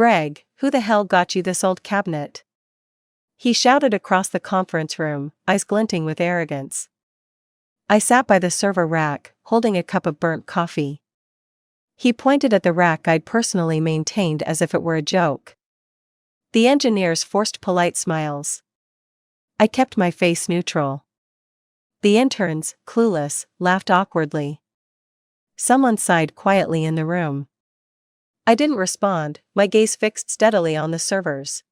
"Greg, who the hell got you this old cabinet?" he shouted across the conference room, eyes glinting with arrogance. I sat by the server rack, holding a cup of burnt coffee. He pointed at the rack I'd personally maintained as if it were a joke. The engineers forced polite smiles. I kept my face neutral. The interns, clueless, laughed awkwardly. Someone sighed quietly in the room. I didn't respond, my gaze fixed steadily on the servers.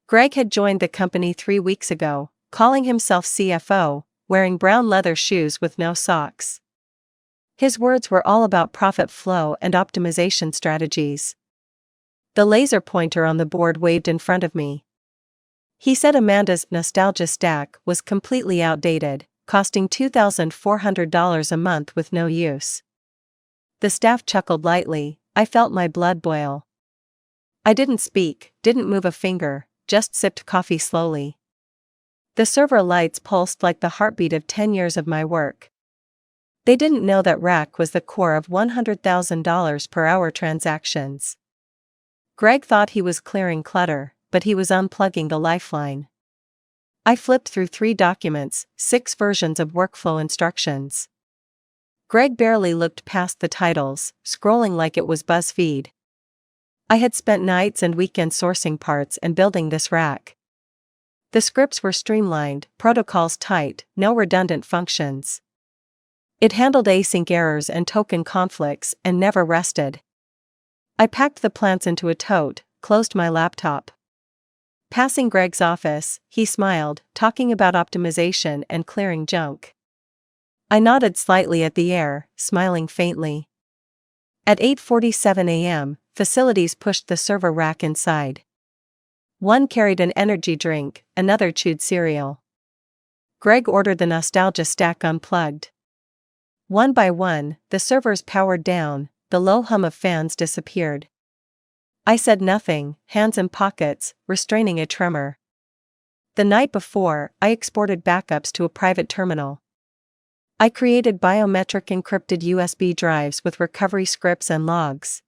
Greg had joined the company 3 weeks ago, calling himself CFO, wearing brown leather shoes with no socks. His words were all about profit flow and optimization strategies. The laser pointer on the board waved in front of me. He said Amanda's nostalgia stack was completely outdated, costing $2,400 a month with no use. The staff chuckled lightly. I felt my blood boil. I didn't speak, didn't move a finger, just sipped coffee slowly. The server lights pulsed like the heartbeat of 10 years of my work. They didn't know that rack was the core of $100,000 per hour transactions. Greg thought he was clearing clutter, but he was unplugging the lifeline. I flipped through 3 documents, 6 versions of workflow instructions. Greg barely looked past the titles, scrolling like it was BuzzFeed. I had spent nights and weekends sourcing parts and building this rack. The scripts were streamlined, protocols tight, no redundant functions. It handled async errors and token conflicts and never rested. I packed the plans into a tote, closed my laptop. Passing Greg's office, he smiled, talking about optimization and clearing junk. I nodded slightly at the air, smiling faintly. At 8:47 a.m., facilities pushed the server rack inside. One carried an energy drink, another chewed cereal. Greg ordered the nostalgia stack unplugged. One by one, the servers powered down, the low hum of fans disappeared. I said nothing, hands in pockets, restraining a tremor. The night before, I exported backups to a private terminal. I created biometric encrypted USB drives with recovery scripts and logs.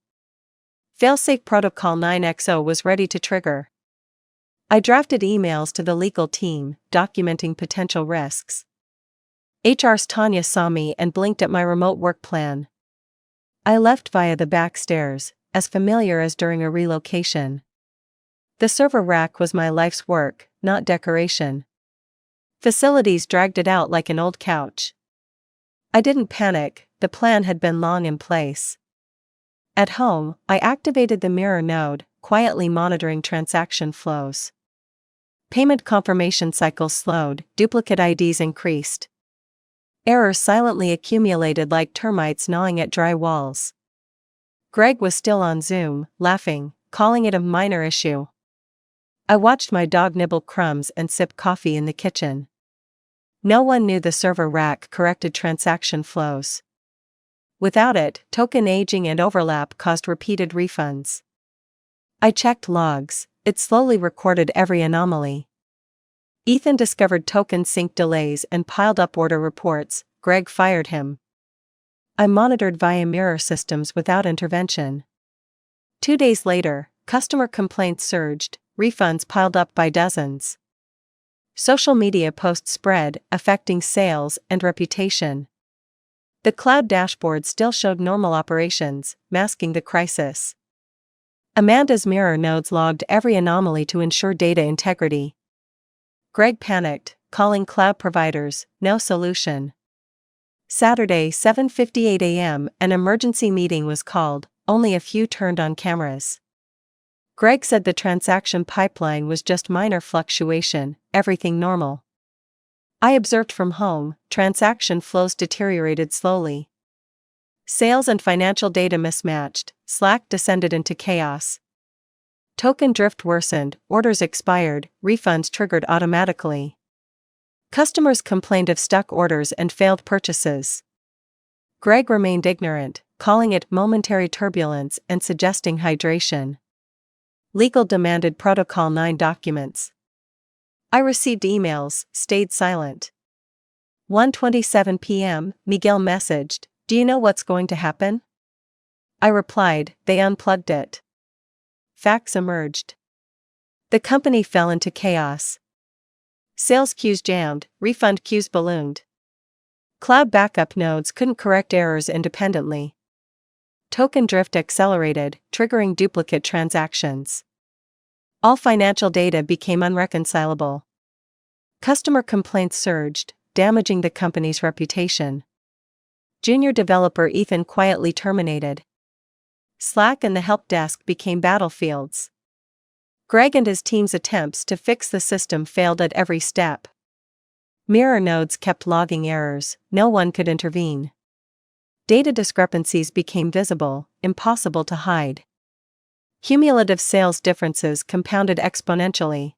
Failsafe Protocol 9XO was ready to trigger. I drafted emails to the legal team, documenting potential risks. HR's Tanya saw me and blinked at my remote work plan. I left via the back stairs, as familiar as during a relocation. The server rack was my life's work, not decoration. Facilities dragged it out like an old couch. I didn't panic, the plan had been long in place. At home, I activated the mirror node, quietly monitoring transaction flows. Payment confirmation cycles slowed, duplicate IDs increased. Errors silently accumulated like termites gnawing at dry walls. Greg was still on Zoom, laughing, calling it a minor issue. I watched my dog nibble crumbs and sip coffee in the kitchen. No one knew the server rack corrected transaction flows. Without it, token aging and overlap caused repeated refunds. I checked logs, it slowly recorded every anomaly. Ethan discovered token sync delays and piled up order reports. Greg fired him. I monitored via mirror systems without intervention. 2 days later, customer complaints surged, refunds piled up by dozens. Social media posts spread, affecting sales and reputation. The cloud dashboard still showed normal operations, masking the crisis. Amanda's mirror nodes logged every anomaly to ensure data integrity. Greg panicked, calling cloud providers, no solution. Saturday, 7:58 a.m., an emergency meeting was called, only a few turned on cameras. Greg said the transaction pipeline was just minor fluctuation, everything normal. I observed from home, transaction flows deteriorated slowly. Sales and financial data mismatched, Slack descended into chaos. Token drift worsened, orders expired, refunds triggered automatically. Customers complained of stuck orders and failed purchases. Greg remained ignorant, calling it momentary turbulence and suggesting hydration. Legal demanded Protocol 9 documents. I received emails, stayed silent. 1:27 p.m., Miguel messaged, "Do you know what's going to happen?" I replied, "They unplugged it." facts emerged. The company fell into chaos. Sales queues jammed, refund queues ballooned. Cloud backup nodes couldn't correct errors independently. Token drift accelerated, triggering duplicate transactions. All financial data became unreconcilable. Customer complaints surged, damaging the company's reputation. Junior developer Ethan quietly terminated. Slack and the help desk became battlefields. Greg and his team's attempts to fix the system failed at every step. Mirror nodes kept logging errors, no one could intervene. Data discrepancies became visible, impossible to hide. Cumulative sales differences compounded exponentially.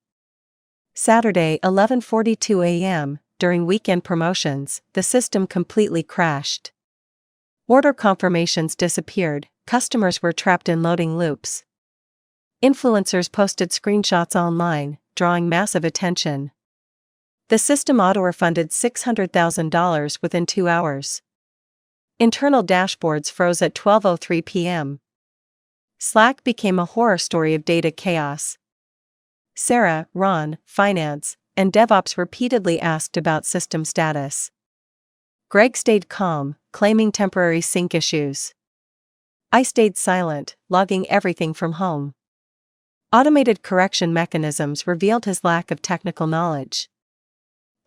Saturday, 11:42 a.m., during weekend promotions, the system completely crashed. Order confirmations disappeared, customers were trapped in loading loops. Influencers posted screenshots online, drawing massive attention. The system auto-refunded $600,000 within 2 hours. Internal dashboards froze at 12:03 p.m. Slack became a horror story of data chaos. Sarah, Ron, finance, and DevOps repeatedly asked about system status. Greg stayed calm, claiming temporary sync issues. I stayed silent, logging everything from home. Automated correction mechanisms revealed his lack of technical knowledge.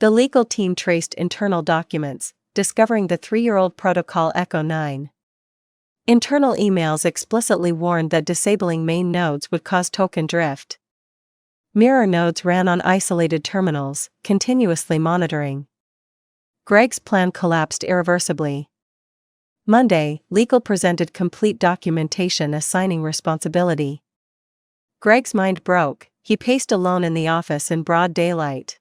The legal team traced internal documents, discovering the 3-year-old protocol Echo 9. Internal emails explicitly warned that disabling main nodes would cause token drift. Mirror nodes ran on isolated terminals, continuously monitoring. Greg's plan collapsed irreversibly. Monday, legal presented complete documentation assigning responsibility. Greg's mind broke, he paced alone in the office in broad daylight.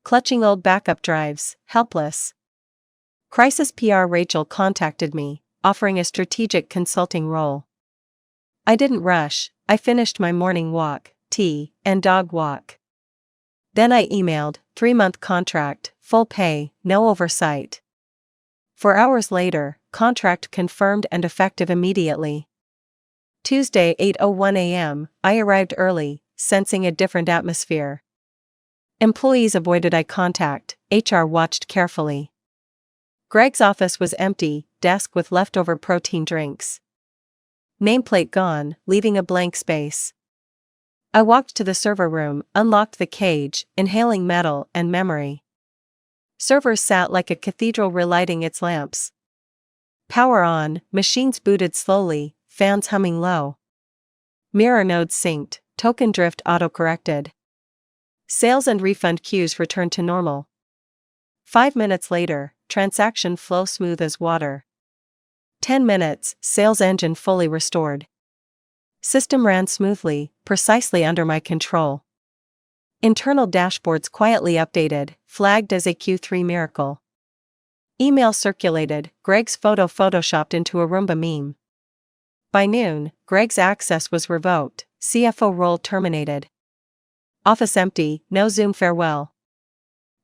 Clutching old backup drives, helpless. Crisis PR Rachel contacted me, offering a strategic consulting role. I didn't rush, I finished my morning walk, tea, and dog walk. Then I emailed, 3-month contract, full pay, no oversight. 4 hours later, contract confirmed and effective immediately. Tuesday, 8:01 a.m., I arrived early, sensing a different atmosphere. Employees avoided eye contact, HR watched carefully. Greg's office was empty, desk with leftover protein drinks. Nameplate gone, leaving a blank space. I walked to the server room, unlocked the cage, inhaling metal and memory. Servers sat like a cathedral relighting its lamps. Power on, machines booted slowly, fans humming low. Mirror nodes synced, token drift auto-corrected. Sales and refund queues returned to normal. 5 minutes later, transaction flow smooth as water. 10 minutes, sales engine fully restored. System ran smoothly, precisely under my control. Internal dashboards quietly updated, flagged as a Q3 miracle. Email circulated, Greg's photo photoshopped into a Roomba meme. By noon, Greg's access was revoked, CFO role terminated. Office empty, no Zoom farewell.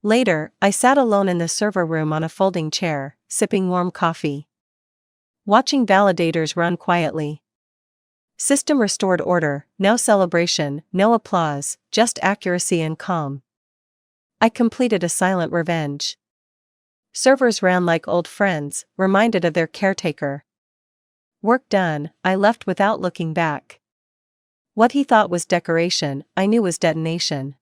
Later, I sat alone in the server room on a folding chair, sipping warm coffee. Watching validators run quietly. System restored order, no celebration, no applause, just accuracy and calm. I completed a silent revenge. Servers ran like old friends, reminded of their caretaker. Work done, I left without looking back. What he thought was decoration, I knew was detonation.